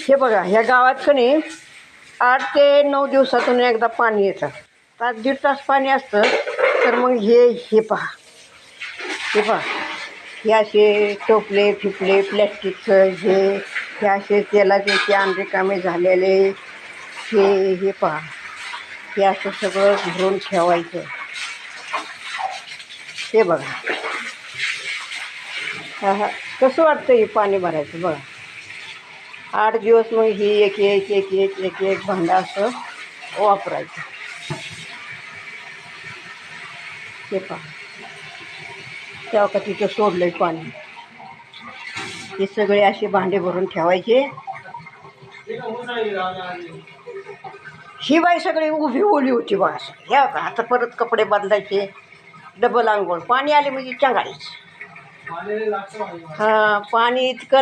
हे बघा, ह्या गावात का नाही 8 ते 9 दिवसातून एकदा पाणी येतं. तास दीड तास पाणी असतं. तर मग हे पहा, हे असे टोपले फिपले प्लॅस्टिकचं हे असे तेलाचे कॅन रिकामे झालेले हे पहा, हे असं सगळं भरून ठेवायचं. हे बघा, हा कसं वाटतं हे पाणी भरायचं बघा. 8 दिवस मग ही एक भांडं असं वापरायचं. हे पहा, तेव्हा का तिथं सोडलं आहे पाणी. हे सगळे असे भांडे भरून ठेवायचे. ही बाई सगळी उभी ओली होती बघा. ह्या का आता परत कपडे बदलायचे, डबल आंघोळ. पाणी आले म्हणजे चंगाळीच. हां, पाणी इतकं